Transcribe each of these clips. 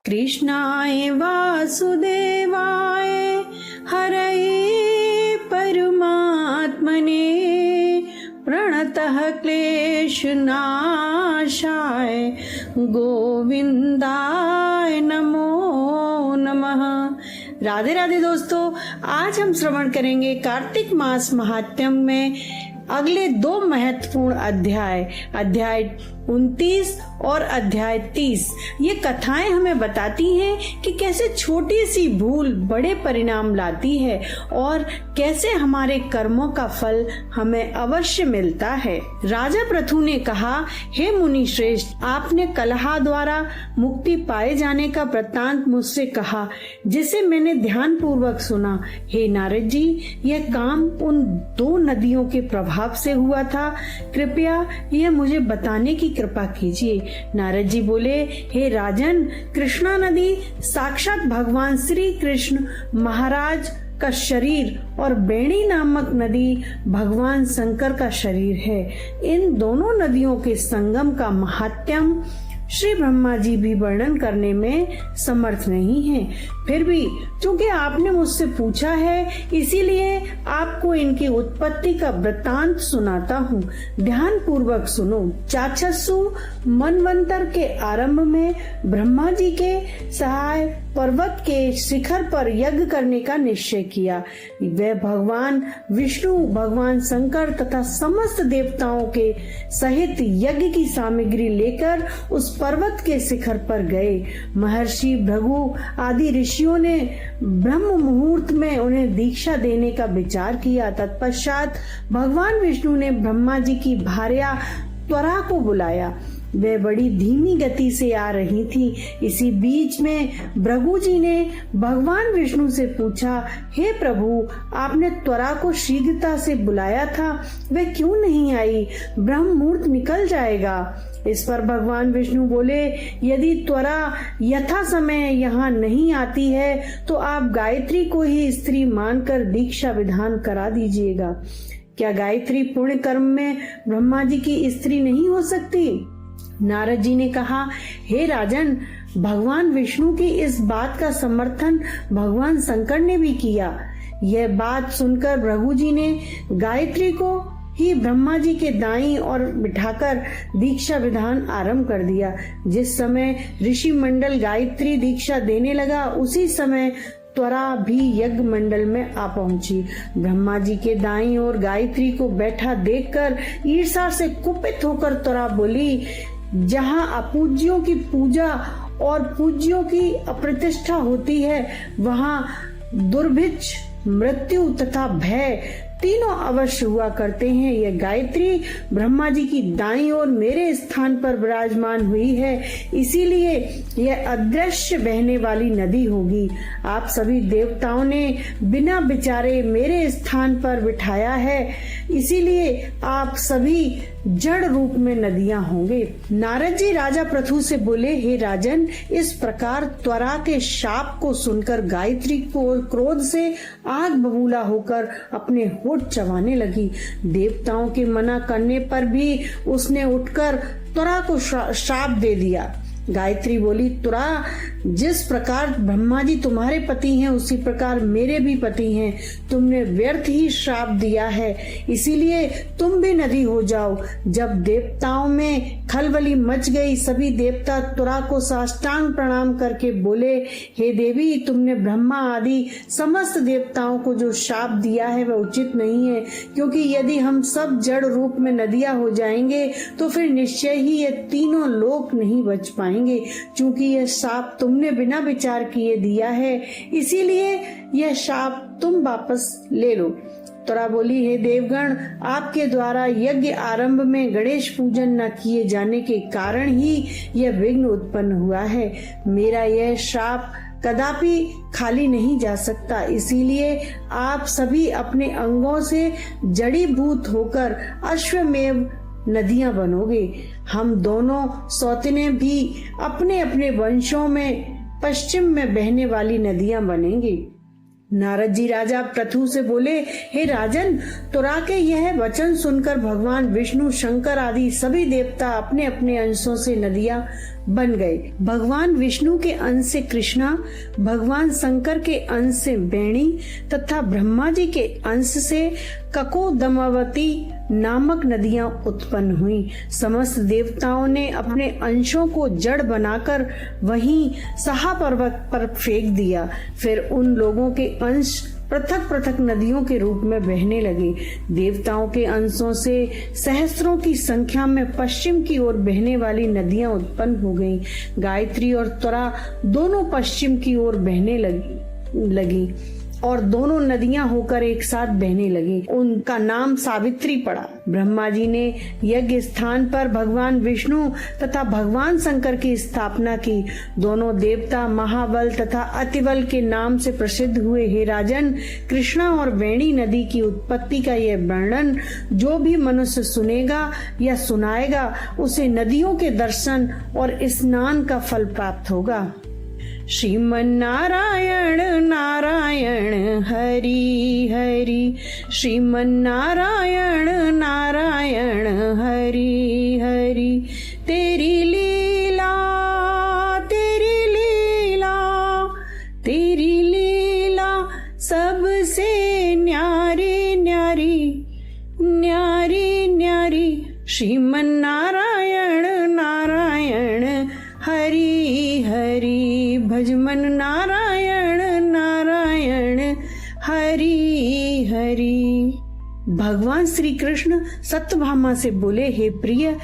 कृष्णाय वासुदेवाय हरये परमात्मने प्रणतः क्लेशनाशाय गोविंदाय नमो नमः। राधे राधे दोस्तों, आज हम श्रवण करेंगे कार्तिक मास महात्म्य में अगले 2 महत्वपूर्ण अध्याय 29 और अध्याय 30। ये कथाएं हमें बताती हैं कि कैसे छोटी सी भूल बड़े परिणाम लाती है और कैसे हमारे कर्मों का फल हमें अवश्य मिलता है। राजा पृथु ने कहा, हे मुनि श्रेष्ठ, आपने कलहा द्वारा मुक्ति पाए जाने का वृत्तांत मुझसे कहा, जिसे मैंने ध्यान पूर्वक सुना। हे नारद जी, यह काम उन 2 नदियों के प्रभाव से हुआ था। कृपया यह मुझे बताने की कृपा कीजिए। नारद जी बोले, हे राजन, कृष्णा नदी साक्षात भगवान श्री कृष्ण महाराज का शरीर और बेणी नामक नदी भगवान शंकर का शरीर है। इन दोनों नदियों के संगम का महात्म्य श्री ब्रह्मा जी भी वर्णन करने में समर्थ नहीं है। फिर भी चूंकि आपने मुझसे पूछा है, इसीलिए आपको इनकी उत्पत्ति का वृत्तांत सुनाता हूँ। ध्यान पूर्वक सुनो। चाक्षसु मनवंतर के आरंभ में ब्रह्मा जी के सहाय पर्वत के शिखर पर यज्ञ करने का निश्चय किया। वे भगवान विष्णु, भगवान शंकर तथा समस्त देवताओं के सहित यज्ञ की सामग्री लेकर उस पर्वत के शिखर पर गए। महर्षि भृगु आदि ऋषियों ने ब्रह्म मुहूर्त में उन्हें दीक्षा देने का विचार किया। तत्पश्चात भगवान विष्णु ने ब्रह्मा जी की भार्या त्वरा को बुलाया। वे बड़ी धीमी गति से आ रही थी। इसी बीच में भृगु जी ने भगवान विष्णु से पूछा, हे प्रभु, आपने त्वरा को शीघ्रता से बुलाया था, वे क्यों नहीं आई? ब्रह्म मुहूर्त निकल जाएगा। इस पर भगवान विष्णु बोले, यदि त्वरा यथा समय यहाँ नहीं आती है तो आप गायत्री को ही स्त्री मानकर दीक्षा विधान करा दीजिएगा। क्या गायत्री पुण्य कर्म में ब्रह्मा जी की स्त्री नहीं हो सकती? नारद जी ने कहा, हे राजन, भगवान विष्णु की इस बात का समर्थन भगवान शंकर ने भी किया। यह बात सुनकर भृगु जी ने गायत्री को ही ब्रह्मा जी के दाईं ओर बिठाकर दीक्षा विधान आरंभ कर दिया। जिस समय ऋषि मंडल गायत्री दीक्षा देने लगा, उसी समय त्वरा भी यज्ञ मंडल में आ पहुंची। ब्रह्मा जी के दाईं ओर गायत्री को बैठा देखकर ईर्ष्या से कुपित होकर त्वरा बोली, जहाँ अपूज्यों की पूजा और पूज्यों की अप्रतिष्ठा होती है, वहाँ दुर्भिक्ष, मृत्यु तथा भय तीनों अवश्य हुआ करते हैं। यह गायत्री ब्रह्मा जी की दाईं ओर मेरे स्थान पर विराजमान हुई है, इसीलिए यह अदृश्य बहने वाली नदी होगी। आप सभी देवताओं ने बिना विचारे मेरे स्थान पर बिठाया है, इसीलिए आप सभी जड़ रूप में नदियां होंगे। नारद जी राजा पृथु से बोले, हे राजन, इस प्रकार त्वरा के शाप को सुनकर गायत्री को क्रोध से आग बबूला होकर अपने होठ चबाने लगी। देवताओं के मना करने पर भी उसने उठकर त्वरा को श्राप दे दिया। गायत्री बोली, त्वरा, जिस प्रकार ब्रह्मा जी तुम्हारे पति हैं, उसी प्रकार मेरे भी पति हैं। तुमने व्यर्थ ही श्राप दिया है, इसीलिए तुम भी नदी हो जाओ। जब देवताओं में खलबली मच गई, सभी देवता त्वरा को साष्टांग प्रणाम करके बोले, हे देवी, तुमने ब्रह्मा आदि समस्त देवताओं को जो श्राप दिया है वह उचित नहीं है, क्योंकि यदि हम सब जड़ रूप में नदियां हो जाएंगे तो फिर निश्चय ही ये तीनों लोक नहीं बच पाएंगे। चूंकि यह शाप तुमने बिना विचार किए दिया है, इसीलिए यह शाप तुम वापस ले लो। त्वरा बोली, हे देवगण, आपके द्वारा यज्ञ आरंभ में गणेश पूजन न किए जाने के कारण ही यह विघ्न उत्पन्न हुआ है। मेरा यह शाप कदापि खाली नहीं जा सकता, इसीलिए आप सभी अपने अंगों से जड़ीभूत होकर अश्वमेव नदियां बनोगे। हम दोनों सौतने भी अपने अपने वंशों में पश्चिम में बहने वाली नदियां बनेंगी। नारद जी राजा पृथु से बोले, हे राजन, त्वरा के यह वचन सुनकर भगवान विष्णु, शंकर आदि सभी देवता अपने अपने अंशों से नदियां बन गए। भगवान विष्णु के अंश से कृष्णा, भगवान शंकर के अंश से वेणी तथा ब्रह्मा जी के अंश से ककोदमावती नामक नदियां उत्पन्न हुई। समस्त देवताओं ने अपने अंशों को जड़ बनाकर वहीं सहा पर्वत पर फेंक दिया। फिर उन लोगों के अंश पृथक पृथक नदियों के रूप में बहने लगे। देवताओं के अंशों से सहस्त्रों की संख्या में पश्चिम की ओर बहने वाली नदियां उत्पन्न हो गईं। गायत्री और त्वरा दोनों पश्चिम की ओर बहने लगी और दोनों नदियां होकर एक साथ बहने लगी। उनका नाम सावित्री पड़ा। ब्रह्मा जी ने यज्ञ स्थान पर भगवान विष्णु तथा भगवान शंकर की स्थापना की। दोनों देवता महाबल तथा अतिबल के नाम से प्रसिद्ध हुए। हे राजन, कृष्णा और वेणी नदी की उत्पत्ति का यह वर्णन जो भी मनुष्य सुनेगा या सुनाएगा उसे नदियों के दर्शन और स्नान का फल प्राप्त होगा। श्रीमन नारायण नारायण हरि हरि, श्रीमन नारायण नारायण हरि हरि। तेरी लीला तेरी लीला तेरी लीला सबसे न्यारी न्यारी न्यारी न्यारी। श्रीमन नारायण नारायण हरि हरि, भजमन नारायण नारायण हरि हरि। भगवान श्री कृष्ण सत्यभामा से बोले, हे प्रिय,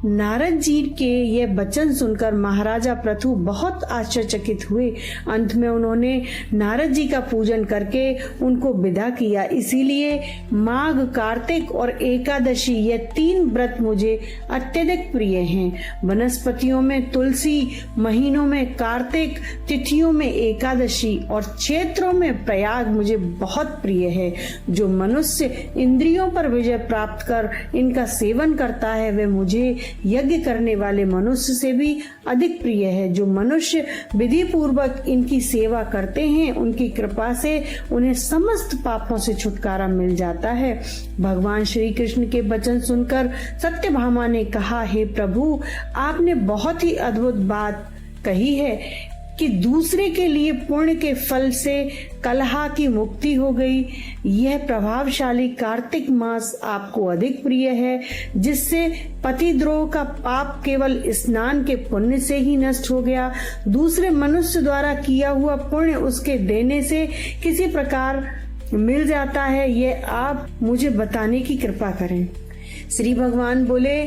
नारद जी के ये वचन सुनकर महाराजा पृथु बहुत आश्चर्यचकित हुए। अंत में उन्होंने नारद जी का पूजन करके उनको विदा किया। इसीलिए माघ, कार्तिक और एकादशी ये 3 व्रत मुझे अत्यधिक प्रिय हैं। वनस्पतियों में तुलसी, महीनों में कार्तिक, तिथियों में एकादशी और क्षेत्रों में प्रयाग मुझे बहुत प्रिय है। जो मनुष्य इंद्रियों पर विजय प्राप्त कर इनका सेवन करता है वह मुझे यज्ञ करने वाले मनुष्य से भी अधिक प्रिय है। जो मनुष्य विधि पूर्वक इनकी सेवा करते हैं उनकी कृपा से उन्हें समस्त पापों से छुटकारा मिल जाता है। भगवान श्री कृष्ण के वचन सुनकर सत्यभामा ने कहा, हे प्रभु, आपने बहुत ही अद्भुत बात कही है कि दूसरे के लिए पुण्य के फल से कलह की मुक्ति हो गई। यह प्रभावशाली कार्तिक मास आपको अधिक प्रिय है, जिससे पतिद्रोह का पाप केवल स्नान के पुण्य से ही नष्ट हो गया। दूसरे मनुष्य द्वारा किया हुआ पुण्य उसके देने से किसी प्रकार मिल जाता है। यह आप मुझे बताने की कृपा करें। श्री भगवान बोले,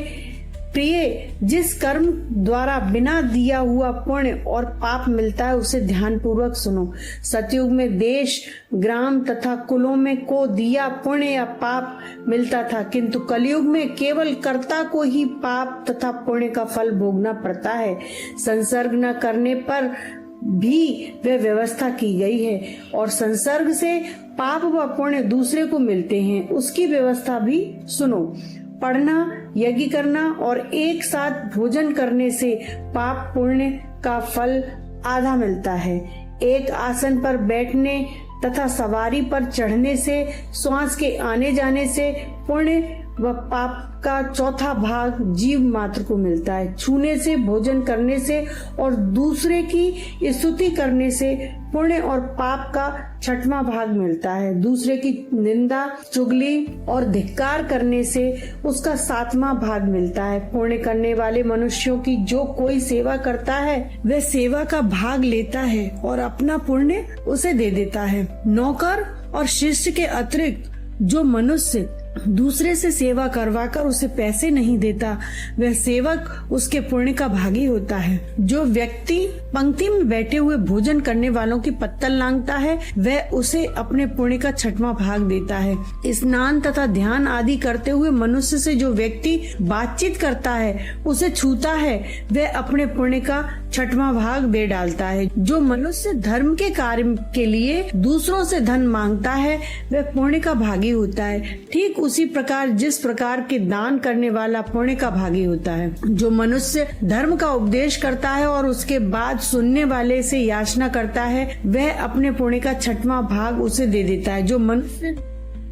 प्रिय, जिस कर्म द्वारा बिना दिया हुआ पुण्य और पाप मिलता है उसे ध्यान पूर्वक सुनो। सतयुग में देश, ग्राम तथा कुलों में को दिया पुण्य या पाप मिलता था, किंतु कलयुग में केवल कर्ता को ही पाप तथा पुण्य का फल भोगना पड़ता है। संसर्ग न करने पर भी वह व्यवस्था की गई है और संसर्ग से पाप व पुण्य दूसरे को मिलते हैं, उसकी व्यवस्था भी सुनो। पढ़ना, यज्ञ करना और एक साथ भोजन करने से पाप पुण्य का फल आधा मिलता है। एक आसन पर बैठने तथा सवारी पर चढ़ने से, श्वास के आने जाने से पुण्य व पाप का चौथा भाग जीव मात्र को मिलता है। छूने से, भोजन करने से और दूसरे की स्तुति करने से पुण्य और पाप का 6वां भाग मिलता है। दूसरे की निंदा, चुगली और धिक्कार करने से उसका 7वां भाग मिलता है। पुण्य करने वाले मनुष्यों की जो कोई सेवा करता है वह सेवा का भाग लेता है और अपना पुण्य उसे दे देता है। नौकर और शिष्य के अतिरिक्त जो मनुष्य दूसरे से सेवा करवाकर उसे पैसे नहीं देता वह सेवक उसके पुण्य का भागी होता है। जो व्यक्ति पंक्ति में बैठे हुए भोजन करने वालों की पत्तल लांघता है वह उसे अपने पुण्य का 6वां भाग देता है। स्नान तथा ध्यान आदि करते हुए मनुष्य से जो व्यक्ति बातचीत करता है उसे छूता है वह अपने पुण्य का 6वां भाग दे डालता है। जो मनुष्य धर्म के कार्य के लिए दूसरों से धन मांगता है वह पुण्य का भागी होता है। ठीक उसी प्रकार जिस प्रकार के दान करने वाला पुण्य का भागी होता है। जो मनुष्य धर्म का उपदेश करता है और उसके बाद सुनने वाले से याचना करता है वह अपने पुण्य का 6वां भाग उसे दे देता है। जो मनुष्य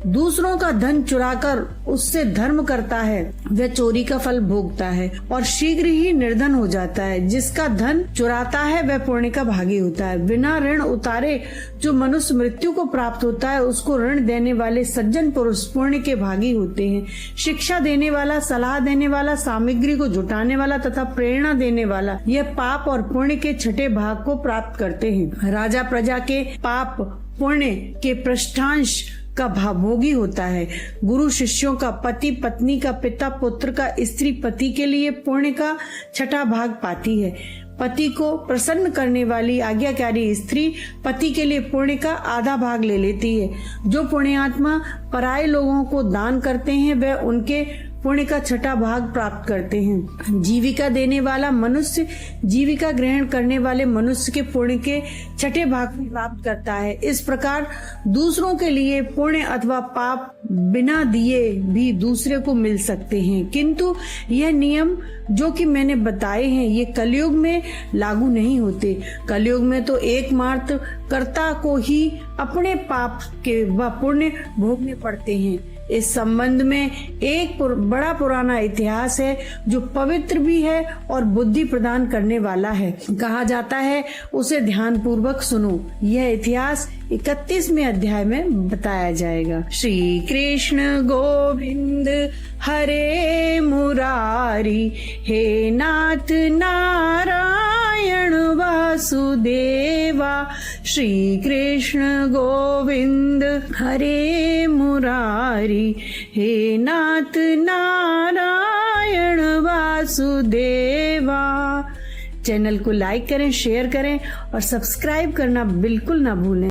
दूसरों का धन चुराकर उससे धर्म करता है वह चोरी का फल भोगता है और शीघ्र ही निर्धन हो जाता है। जिसका धन चुराता है वह पुण्य का भागी होता है। बिना ऋण उतारे जो मनुष्य मृत्यु को प्राप्त होता है उसको ऋण देने वाले सज्जन पुरुष पुण्य के भागी होते हैं। शिक्षा देने वाला, सलाह देने वाला, सामग्री को जुटाने वाला तथा प्रेरणा देने वाला यह पाप और पुण्य के छठे भाग को प्राप्त करते हैं। राजा प्रजा के पाप पुण्य के पृष्ठांश का भावभोगी होता है। गुरु शिष्यों का, पति पत्नी का, पिता पुत्र का, स्त्री पति के लिए पुण्य का छठा भाग पाती है। पति को प्रसन्न करने वाली आज्ञाकारी स्त्री पति के लिए पुण्य का आधा भाग ले लेती है। जो पुण्यात्मा पराये लोगों को दान करते हैं वह उनके पुण्य का छठा भाग प्राप्त करते हैं। जीविका देने वाला मनुष्य जीविका ग्रहण करने वाले मनुष्य के पुण्य के छठे भाग को प्राप्त करता है। इस प्रकार दूसरों के लिए पुण्य अथवा पाप बिना दिए भी दूसरे को मिल सकते हैं, किंतु यह नियम जो कि मैंने बताए हैं ये कलयुग में लागू नहीं होते। कलयुग में तो एकमात्र कर्ता को ही अपने पाप के व पुण्य भोगने पड़ते हैं। इस संबंध में एक बड़ा पुराना इतिहास है जो पवित्र भी है और बुद्धि प्रदान करने वाला है। कहा जाता है उसे ध्यान पूर्वक सुनो। यह इतिहास 31वें अध्याय में बताया जाएगा। श्री कृष्ण गोविंद हरे मुरारी, हे नाथ नारायण वासुदेवा। श्री कृष्ण गोविंद हरे मुरारी, हे नाथ नारायण वासुदेवा। चैनल को लाइक करें, शेयर करें और सब्सक्राइब करना बिल्कुल ना भूलें।